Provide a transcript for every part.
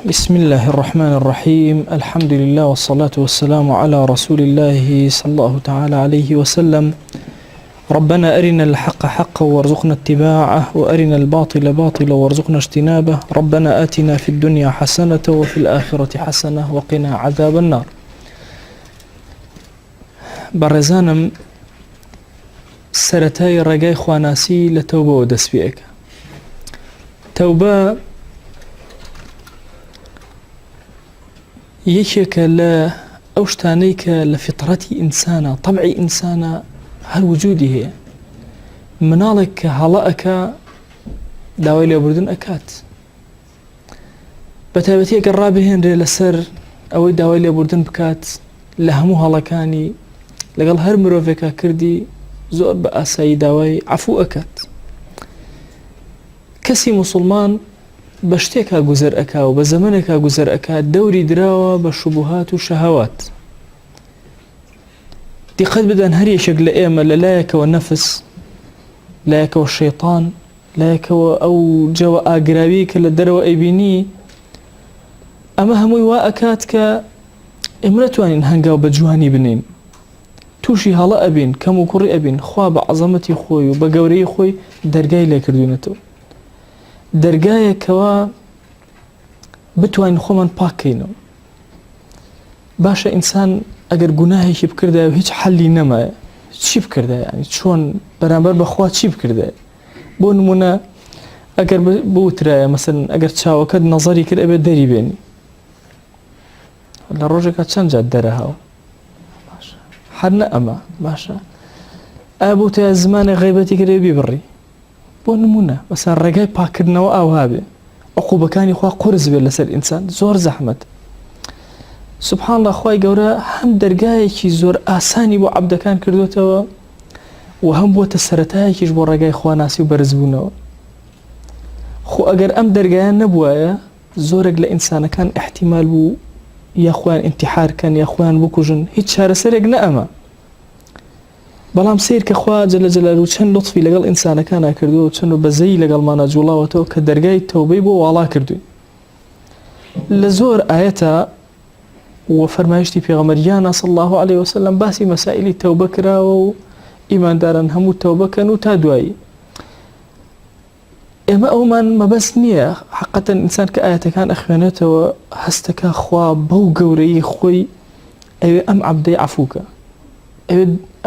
بسم الله الرحمن الرحيم. الحمد لله والصلاة والسلام على رسول الله صلى الله تعالى عليه وسلم. ربنا أرنا الحق حقا وارزقنا اتباعه وأرنا الباطل باطلا وارزقنا اجتنابه. ربنا آتنا في الدنيا حسنة وفي الآخرة حسنة وقنا عذاب النار. بەڕێزانم، سەرەتای ڕێگای خواناسی لە تەوبەوە دەست پێەکە. تەوبە یەکێکە لە ئەو شتانەی کە لە فیتڕەتی ئینسانە، طەبعی ئینسانە، هەر وجودی هەیە. مناڵێک کە هەڵە ئەکا داوای لێبوردن ئەکات، بە تایبەتی ئەگەر ڕابهێنرێ لەسەر ئەوەی داوای لێبوردن بکات لە هەموو هەڵەکانی لەگەڵ هەر مرۆڤێکا کردی، زۆر بە ئاسایی داوای عەفو ئەکات. کەسی موسڵمان بە شتێکا گوزەر ئەکا و بە زەمانێکا گوزەر ئەکات، دەوری دراوە بە شوبهات و شەهەوات. دیقەت بدەن، هەر یەکێک لە ئێمە لە لایەکەوە نەفس، لایەکەوە شەیطان، لایەکەوە ئەو جەوە ئاگراوی کە لە دەرەوە ئەیبینی، ئەمە هەمووی وا ئەکات کە ئێمە نەتوانین هەنگاو بە جوانی بنین، تووشی هەڵە ئەبین، کەم و کوڕی ئەبین. خوا بە عەزەمەتی خۆی و بە گەورەی خۆی دەرگای لێکردوونەتەوە، دەرگایەکەوە بتوانین خۆمان پاکەینەوە. باشە ئینسان ئەگەر گوناهێکی بکردایە و هیچ حەلی نەمایە، چی بکردایە؟ یعنی چۆن بەرامبەر بەخوا چی بکردایە؟ بۆ نمونە ئەگەر بوترایە مەسەلەن ئەگەر چاوەکەت نەزەری کرد ئەبێت دەری بێنی، لە ڕۆژێکە چەند جات دەرە هاو، باشە هەر نە ئەمە، باشە ئایا بوتایە زمانێک غەیبەتی کرێ بیبڕی؟ بۆ نمونە مەسەلەن ڕێگای پاکردنەوە ئاوا بێ، عقوبەکانی خوا قورس بێت لەسەر ئینسان، زۆر زەحمەت. سوبحان الله، خوای گەورە هەم دەرگایەکی زۆر ئاسانی بۆ عەبدەکان کردوێتەوە و هەم بۆتە سەرەتایەکیش بۆ ڕێگای خواناسی و بەرزبوونەوە. خۆ ئەگەر ئەم دەرگایە نەبوایە، زۆرێک لە ئینسانەکان احتیمال بوو یا خۆیان ئینتیحارکەن یا خۆیان بکوژن، هیچ چارەسەرێک نە ئەمە. بەڵام سیر کە خوا جەلە جەلالوهو چەند لوتفی لەگەڵ ئینسانەکانە کردووە و چەند بەزەی لەگەڵمانە جوڵاوەتەوە کە دەرگای تەوبەی بۆ واڵا کردوین. لە زۆر ئایەتە و فەرمایشتی پێغەمبەریانە صلی الله عليه وسلم باسی مەسائلی تەوبە کراوە و ئیمانداران هەموو تەوبەکەن و تا دوایی. ئێمە ئەومان مەبەست نییە، حەقەتەن ئینسان کە ئایەتەکان ئەخوێنێتەوە هەستەکە خوا بەو گەورەی خۆی ئەوێ ئەم عەبدەی عەفوکە،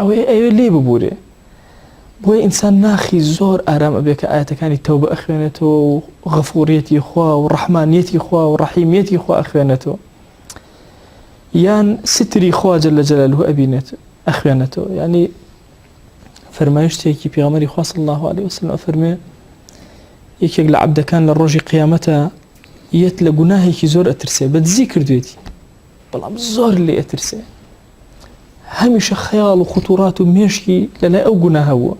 ئەوێ لێ ببورێ. بۆیە ئینسان ناخی زۆر ئارام ئەبێ کە ئایەتەکانی تەوبە ئەخوێنێتەوە و غەفوڕیەتی خوا و ڕەحمانیەتی خوا و ڕەحیمیەتی خوا ئەخوێنێتەوە، یان ستری خوا جەلە جەلالوهو ئەبینێت ئەخوێنێتەوە. یعنی فەرمایشتێکی پێغەمبەری خوا صلی الله عليه وسلم ئەفەرمێ یەکێک لە عەبدەکان لە ڕۆژی قیامەتە یەت لە گوناهێکی زۆر ئەترسێ، بەدزی کردوێتی، بەڵام زۆر لێ ئەترسێ، هەمیشە خەیاڵ و خوتوڕات و مێشکی لەلای ئەو گوناهە بووە.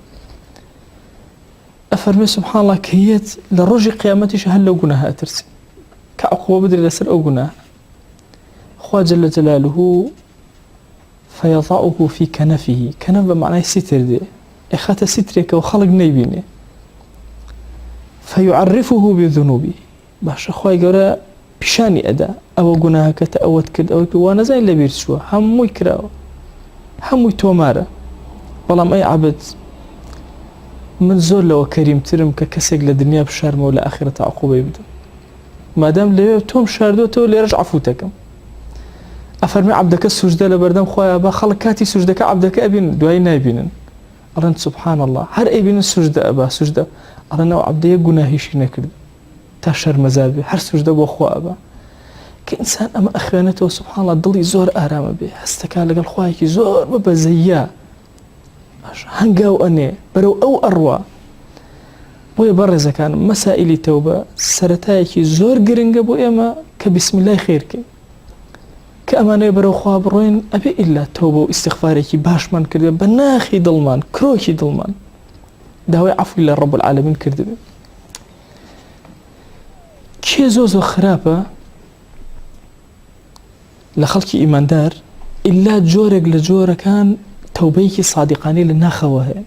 ئەفەرمێ سوبحان الله کە یەت لە ڕۆژی قیامەتیش هەر لەو گوناهە ئەترسێ کە عەقوبە بدرێت لەسەر ئەو گوناهە. خوا جەلە جەلالوهو فەیەضەعه فی کەنەفیه، کەنەف بە معنای ستر دێ، ئەخاتە سترێکەوە خەڵک نەیبینێ. فەیعەرفه بذنوبه، باشە خوای گەورە پیشانی ئەدا ئەوە گوناهەکەتە، ئەوەت کرد، ئەوە کرد، وا نەزانین لەبیر چووە، هەمووی کراوە، هەمووی تۆمارە. بەڵام ئەی عەبد، من زۆر لەوە کەریمترم کە کەسێک لە دنیا بشارمەوە لە ئاخرەتە عەقوبەی بدەم، مادام لەوێ تۆم شاردوتەوە لێرەش عەفوتەکەم. ئەفەرمێ عەبدەکە سوجدە لە بەردەم خوایە با خەڵک کاتی سوجدەکە عەبدەکە ئەبین دوای نایبینن، ئەڵێن سوبحان الله، هەر ئەیبینن سوجدە ئەبا سوجدە، ئەڵێن ئەو عەبدەیە گوناهیشی نەکرد تا شەرمەزار بێ، هەر سوجدە بۆ خوا ئەبا. کە ئینسان ئەمە ئەخوێنێتەوە سوبحان الله دڵی زۆر ئارامە بێ، هەستەکە لەگەڵ خوایەکی زۆر بەبەزەیە، هەنگاو ئەنێ بەرەو ئەو ئەڕوا. بۆیە بەڕێزەکانم، مەسائلی تەوبە سەرەتایەکی زۆر گرنگە بۆ ئێمە کە بسم الله خێرکەین، کە ئەمانەیە بەرەو خوا بڕۆین، ئەبێ ئیلا تەوبە و ئیستیغفارێکی باشمان کردێ بە ناخی دڵمان، کرۆکی دڵمان، داوای عەفوی لە ڕەب العالەمین کردبێ. کێ زۆ خراپە لە خەڵکی ئیماندار ئیلا جۆرێک لە جۆرەکان تەوبەیەکی سادقانەی لە ناخەوە هەیە.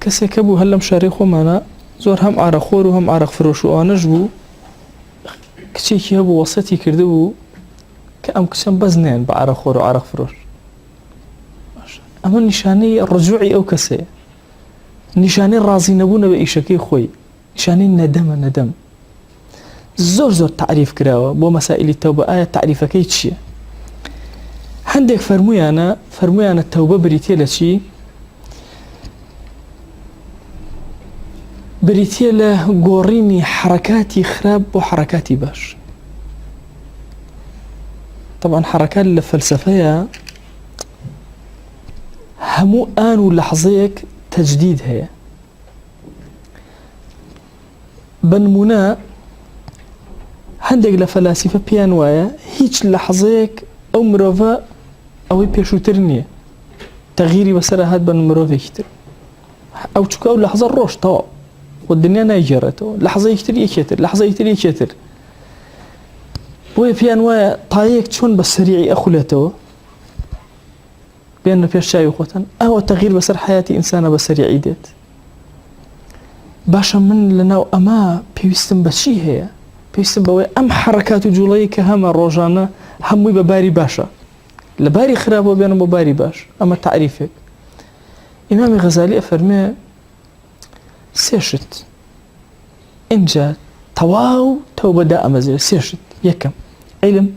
کەسێکە بوو هەر لەم شارەی خۆمانە زۆر هەم ئارەخۆر و هەم ئارەق فرۆش و ئەوانەش بوو، کچێکی هەبوو وەسەتی کردبوو کە ئەم کچەم بەزنێن بە عارەخۆر و عارەق فرۆش. ئەمە نیشانەی ڕجوعی ئەو کەسەیە، نیشانەی ڕازی نەبوونە بە ئیشەکەی خۆی، نیشانەی نەدەمە. نەدەم زۆر تعریف کراوە بۆ مەسائلی تەوبە. ئایا تعریفەکەی چییە؟ هەندێک فەرمویانە تەوبە بریتێ لە چی؟ بریتێ لە گۆڕینی حرەکاتی خراپ بۆ حرەکاتی باش. طبعا حرەکات لە فەلسەفەیە هەموو ئان و لەحظەیەک تەجدید هەیە. بنمونە هەندێک لە فەلاسیفە پێیان وایە هیچ لەحظەیەک ئەو مرۆڤە ئەوەی پێشووتر نییە، تەغییری بەسەرە هات بە مرۆڤێکی تر. ئەو چووکە ئەو لەحظە ڕۆژتەوە و دنیا نایگێڕێتەوە، لەحظەیەکی تر یەکێتر، لەحظەیەکی تر یەکێتر. بۆیە پێیان وایە تایەک چۆن بە سەریعی ئەخولێتەوە بێنە پێش چاوی خۆتان، ئەوە تەغییر بەسەر حیاتی ئینسانە بە سەریعی دێت. باشە من لەناو ئەمە پێویستم بە چی هەیە؟ پێویستم بەوەی ئەم حرەکات و جوڵەیە کە هەمە ڕۆژانە هەمووی بە باری باشە، لە باری خراپەوە بێنم بۆ باری باش. ئەمە تعریفێک. ئیمامی غەزالی ئەفەرمێ سێشت اینجا تەواو تەوبەدا ئەمەزێ سێشت. یەکەم عیلم،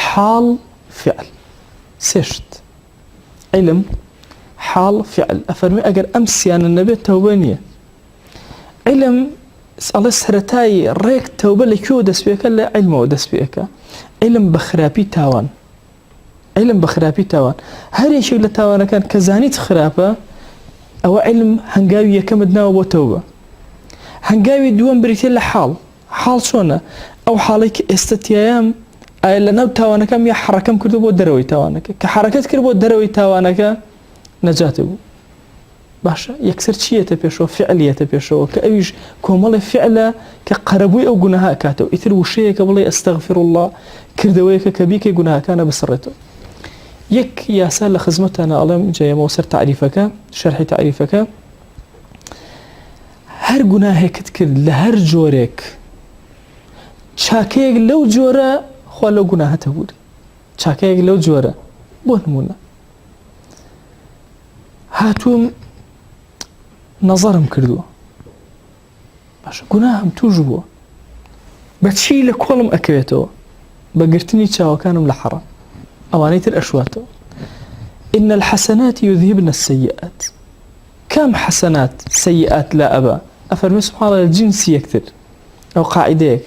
حاڵ، فعل. سێشت عیلم، حاڵ، فعل. ئەفەرمێ ئەگەر ئەم سیانە نەبێت تەوبە نییە. عیلم ئەڵێ سەرەتایی ڕێک تەوبە لەکوێوە دەست پێەکە؟ لە عیلمەوە دەست پێەکە. عیلم بە خراپی تاوان، عیلم بە خراپی تاوان. هەر یەکێک لە تاوانەکان کە زانیت خراپە ئەوە عیلم هەنگاوی یەکەمت ناوە بۆ تەوبە. هەنگاوی دووەم بریتێ لە حاڵ. حاڵ چۆنە؟ ئەو حاڵی کە ئێستا تیایەم ئایا لە ناو تاوانەکەم یا حرەکەم کردو بۆ دەرەوەی تاوانەکە، کە حرەکەت کرد بۆ دەرەوەی تاوانەکە نەجاتە بوو. باشە یەکسەر چیەتە پێشەوە؟ فعلیەتە پێشەوە، کە ئەویش کۆمەڵی فعلە کە قەرەبووی ئەو گوناها ئەکاتەوە. ئیتر وشەیەکە بڵێ ئەستەغفر الله، کردەوەیەکە کە بیکەی گوناهەکانە بسڕێتەوە. یەک یاسا لە خزمەتانە ئەڵێم جایەمەوە سەر تعریفەکە، شەرحی تعریفەکە. هەر گوناهێکت کرد لە هەر جۆرێک چاکەیەک لەو جۆرە خوا لەو گوناهەتە بووری، چاکەیەک لەو جۆرە. بۆ نمونە هاتووم نەزەرم کردووە، باشە گوناهم توش بووە، بەچی لە کۆڵم ئەکەوێتەوە؟ بە گرتنی چاوەکانم لە حەڕەم، ئەوانەی تر ئەشواتەوە. إن الحسنات يذهبن السيئات. كم حسنات سيئات لا أبا؟ أفرمي سبحان الله الجنس يكتر أو قاعدة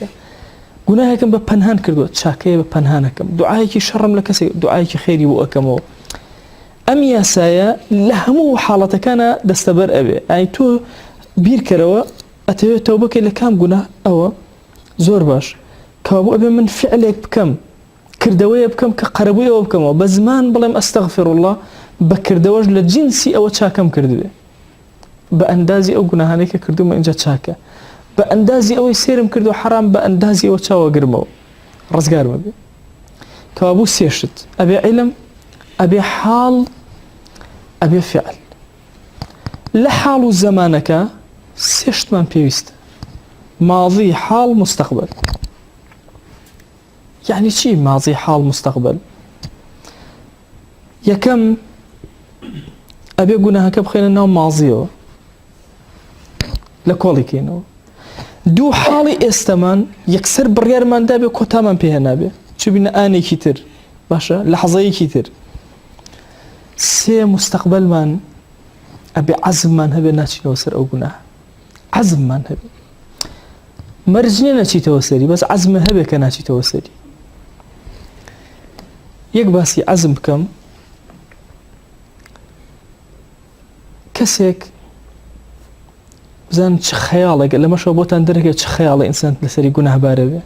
گوناهەکەم بە پەنهان کردووە، چاکەیە بە پەنهانەکەم، دوعایەکی شەڕم لە کەسێک، دوعایەکی خێری بۆ ئەکەمەوە. ئەم یاسایە لە هەموو حاڵەتەکانە دەستەبەر ئەبێ. ئای تۆ بیرکەرەوە ئەتەوێت تەوبە بکەی لە کام گوناه؟ ئەوە زۆر باش کەوابوو ئەبێ من فعلێک بکەم، کردەوەیە بکەم کە قەرەبووی ئەوە بکەمەوە، بە زمان بڵێم ئەستەغفر الله، بە کردەوەش لە جنسی ئەوە چاکەم کردوێ، بە ئەندازی ئەو گوناهانەی کە کردومە ئینجا چاکە، بە ئەندازی ئەوەی سێرم کردو حرام، بە ئەندازی ئەوە چاوەگرمەوە، ڕزگارمە بێ. کەوابوو سێشت ئەبێ عیلم، ئەبێ حاڵ، ئەبێ فعل. لە حاڵ و زەمانەکە سێشتمان پێویستە: ماضی، حاڵ، مستقبل. يعني چی ماضی، حاڵ، مستقبل؟ یەکەم ئەبێ گوناهەکە بخێنە ناو ماضیەوە، لە کۆڵی کەینەوە. دوو حاڵی ئێستەمان یەکسەر بڕیارماندا بێ کۆتامان پێهێنابێ، چ بینە ئانێکی تر، باشە لەحظەیەکی تر. سێ مستقبلمان ئەبێ عەزممان هەبێ ناچینەوە سەر ئەو گوناهە، عەزممان هەبێ، مەرج نییە نەچیتەوە سەری، بەس عەزمە هەبێ کە ناچیتەوە سەری. یەک باسی عەزم بکەم. کەسێک بزان چ خەیاڵێک لەمەشەوە بۆتان دەرەکێت چ خەیاڵە ئینسان لەسەری گوناهبارە بێ.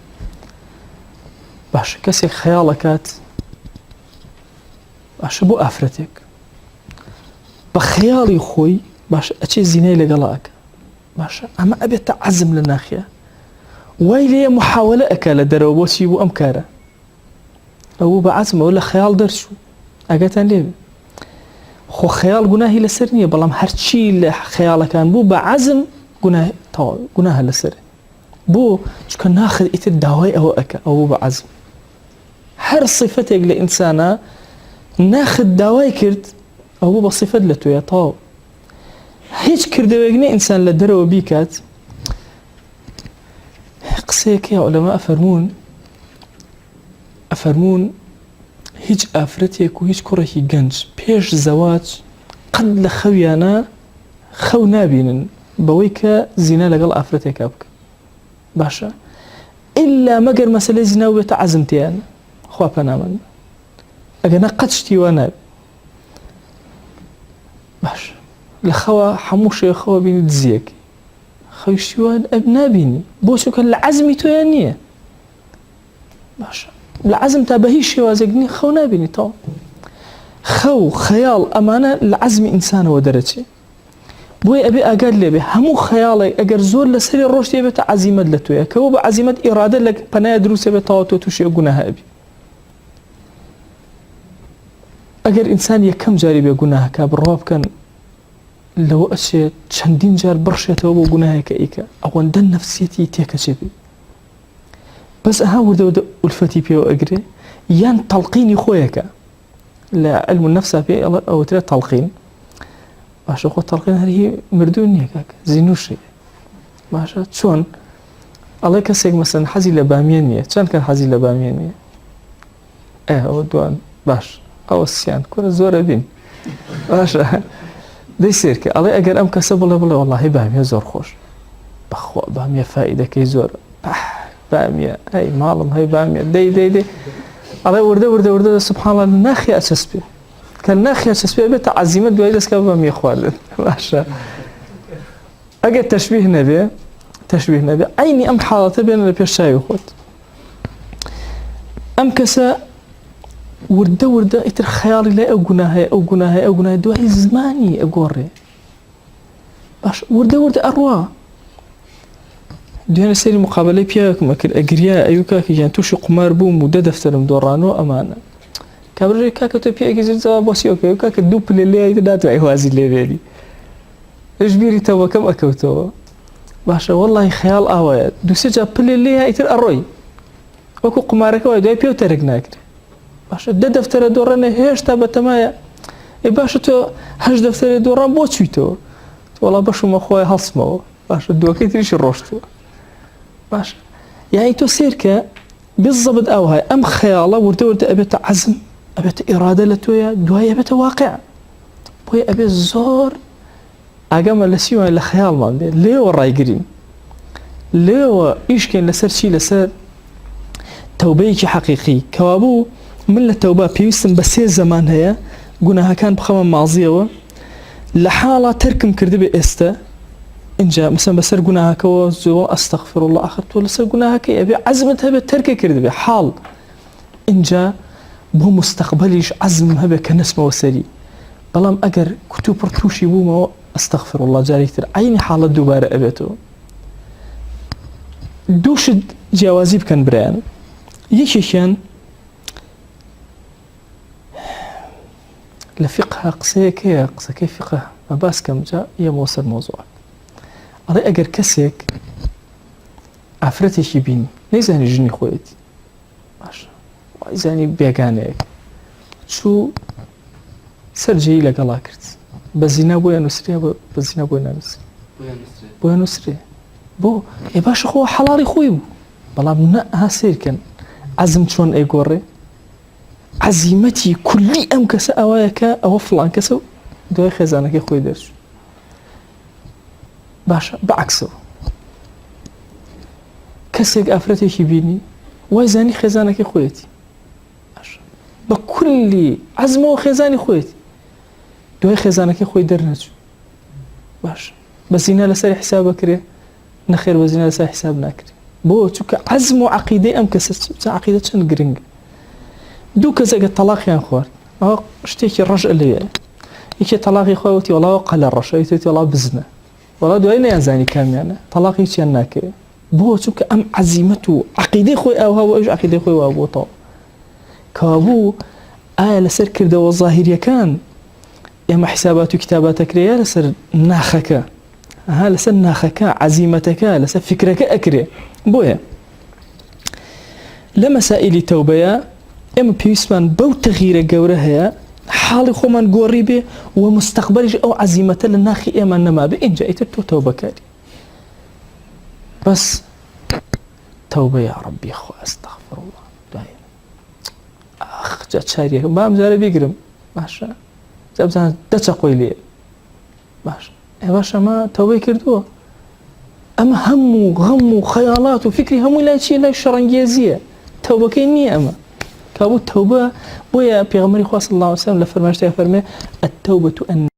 باشە کەسێک خەیاڵەکات، باشە بۆ ئافرەتێک بە خەیاڵی خۆی باشە ئەچێ زینای لەگەڵاکە، باشە ئەمە ئەبێتە عەزم لە ناخیە، وای لێ محاولە ئەکا لە دەرەوە بۆچی بوو ئەم کارە، ئەوە بە عەزمەوە لە خەیاڵ دەرچوو. ئەگەتان لێبێ خۆ خەیاڵ گوناهی لەسەر نییە، بەڵام هەرچی لە خەیاڵەکان بوو بە عەزم گوناهە لەسەر. بۆ چکە ناخت ئیتر داوای ئەوە ئەکە ئەوە بە عەزم هەر صفەتێک لە ئینسانە ناخت داوای کرد ئەوە بە صفەت لە تۆیە تەواو هیچ کردەوەیەک نە ئینسان لە دەرەوە بیکات قسەیەکەی عولەما ئەفەرموون هیچ ئافرەتێک و هیچ کوڕێکی گەنج پێش زەواج قەت لە خەویانە خەو نابینن بەوەی کە زینە لەگەڵ ئافرەتێکا بکە باشە ئللا مەگەر مەسەلەی زینا بێتە عەزم تێیان خوا پەنامەند ئەگەنە قەت شتی وا نابێت باش لە خەوە هەموو شوێ خەوە بینی دزیەکی خەوی شتی وا نابینی بۆ چونکە لە عەزمی تۆیان نییە باشە لە عەزم تا بە هیچ شێوازێک نییە خەو نابینی تەواو خەو خەیاڵ ئەمانە لە عەزمی ئینسانەوە دەرەچێ بۆی ئەبێ ئاگاد لێبێ هەموو خەیاڵێک ئەگەر زۆر لەسەری ڕۆشتێ بێتە عەزیمەت لە تۆیە کەەوە بە عەزیمەت ئیرادە لە پەنایە دروستێ بێت تەواو تۆ تووشی گوناها ئەبی ئەگەر ئینسان یەکەم جاری بێ گوناهەکە بڕوا بکەن لەوە ئەچێت چەندین جار بڕشێتەوە بۆ گوناهەکە ئیکە ئەوەندە نەفسیەتی تێکەچێ بێ بەس ئەها وردە ئولفەتی پێوە ئەگرێ یان تەڵقینی خۆیەکە لە علم النەفسا پێ ئەوترێ تەڵقین باشە خۆ تەڵقین هەر مردوو نییە کاکە زینوشێ باشە چۆن ئەڵێ کەسێک مەسەن حەزی لە بامیە نییە چەند کە حەزی لە بامیە نییە ئەوە دوان باش ئەوە سیان کورە زۆرە بین باشە دەی سێرکە ئەڵێ ئەگەر ئەم کەسە بڵێ وەڵاهی بامیە زۆر خۆش بەخوا بامیە فائیدەکەی زۆرە بامیە ئەی ماڵم هەی بامیە دەی ئەڵێ وردە سبحانڵڵا ناخی ئەچەسپێ کە ناخی ئەچەسپێ بێتە عەزیمەت دوای دەستکە بامیە خواردن باشە ئەگەر تەشبیه نەبێ عینی ئەم حاڵەتە بێنە لە پێش چاوی خۆت ئەم کەسە وردە ئیتر خەیاڵی لای ئەو گوناهەیە دوای زمانی ئەگۆڕێ باش وردە ئەڕوا دوێنێ سەیری مقابلەی پیاوێکمە کرد ئەگریا ئەیوو کاکەیان تووشی قومار بووم و دەفتەرم دۆڕانەوە ئەمانە کابرای کاکە تۆ پیاوێکی زیر جەواب بۆسیەوە کاکە دوو پلە لێ داتوای وازی لێوێری ژبیری تەوەکەم ئەکەوتەوە باشە وەڵڵاهی خەیاڵ ئاوایە دووسێ جا پلێ لێ ئیتر ئەڕۆی وەکو قومارەکە وای دوای پێ و تەرک ناکرێ باشە دەفتەرە دۆڕانە هێشتا بەتەمایە ئەی باشە تۆ هەشت دەفتەرێ دۆڕان بۆ چویتەوە وەڵا بەشومە خۆی هەڵسمەوە باشە دووەکەی تریشی ڕۆشتووە باشە یانی تۆ سێرکە بالضبط ئەوهای ئەم خەیاڵە وردە ئەبێتە عەزم ئەبێتە ئیرادە لە تۆیە دوای ئەبێتە واقع بۆیە ئەبێت زۆر ئاگامە لە سیوان لە خەیاڵمان بێت لێوە ڕایگرین لێوە ئیشکێن لەسەر چی لەسەر تەوبەیەکی حەقیقی کەوابوو من لە تەوبە پێویستم بە 3 زەمان هەیە گوناهەکان بخەمە ماڵزیەوە لە حاڵە تەرکم کردبێ ئێستا اینجا مثلا بەسەر گوناهەکەەوە زۆر ئەستەغفر الله ئاخر تۆ لەسەر گوناهەکەی ئەبێ عەزمت هەبێت تەرکە کردبێ حاڵ اینجا بۆ مستەقبەلیش عەزم هەبێ کە نەسمەوە سەری بەڵام ئەگەر کوتو پڕ تووشی بوومەوە ئەستەغفر الله جارێکتر عینی حاڵەت دووبارە ئەبێتەوە دووشت جیاوازی بکەن برایان یەکێکیان لە فقه قسەیەکەیە قسەکەی فقه مە باسکەم جا یەمەوە سەر مۆزوعات ئەڵێ ئەگەر کەسێک ئافرەتێکی بینی نەیزانی ژنی خۆیەتی باشە وایزانی بێگانەیەک چوو سەرجەیی لەگەڵا کرد بە زینا بۆیە نووسرێ بە زینا بۆی نانووسێ بۆیە نووسرێ بۆ ئێ باشە خۆ حەڵاڵی خۆی بوو بەڵام نە ها سێرکەن عەزم چۆن ئەیگۆڕێ عەزیمەتی کولی ئەم کەسە ئەوەیە کە ئەوە فڵان کەسە دوای خێزانەکەی خۆی دەرچوو باشە بەعکسەوە کەسێک ئافرەتێکی بینی وای زانی خێزانەکەی خۆیەتی باشە بە کولی عەزمەوە خێزانی خۆیەتی دوای خێزانەکەی خۆی دەرنەچوو باشە بە زینا لەسەری حساب بکرێ نەخێر بە زینا لەسەر حساب ناکرێ بۆ چونکە عەزم و عەقیدەی ئەم کەسە عەقیدە چەند گرنگە دوو کەسێکە تەلاقیان خوارد ئەوە شتێکی ڕەشە لێیە یەکێ تەلاقی خۆی وتی وەڵاوە قەلە ڕەشە یەکێتی وەڵا بزنە وەڵا دوای نەیانزانی کامیانە تەلاقی چیان ناکرێت بۆ چونکە ئەم عەزیمەت و عەقیدەی خۆی ئەوها و ئەوش عەقیدەی خۆی وا بووەتەوە کەوابوو ئایا لەسەر کردەوە زاهیریەکان ئێمە حیسابات و کتاباتەکرێیە لەسەر ناخەکە ها لەسەر ناخەکە عەزیمەتەکە لەسەر فکرەکە ئەکرێ. بۆیە لە مەسائیلی تەوبەیە ئێمە پێویستمان بەو تەغییرە گەورە هەیە حاڵی خۆمان گۆڕی بێ و مستەقبەلیش ئەو عەزیمەتە لە ناخی ئێمە نەما بێ. ئینجا ئیتر تۆ تەوبەکاری بەس تەوبە یا ڕەبی خوا ئەستەغفر الله دوایە جا چاریەکە بام جارە بیگرم باشە جا بزانە دەچەقۆی لێ باش باشە ئەمە تەوبەی کردووە ئەمە هەموو غەم و خەیاڵات و فکری هەمووی لای چیە؟ لای شەڕەنگێزیە. تەوبەکەی نییە ئەمە کابوو تەوبە. بۆیە پێغەمبەری خوا صلی الله علیه و سلم لە فەرمایشتەکە فەرمێ التەوبەة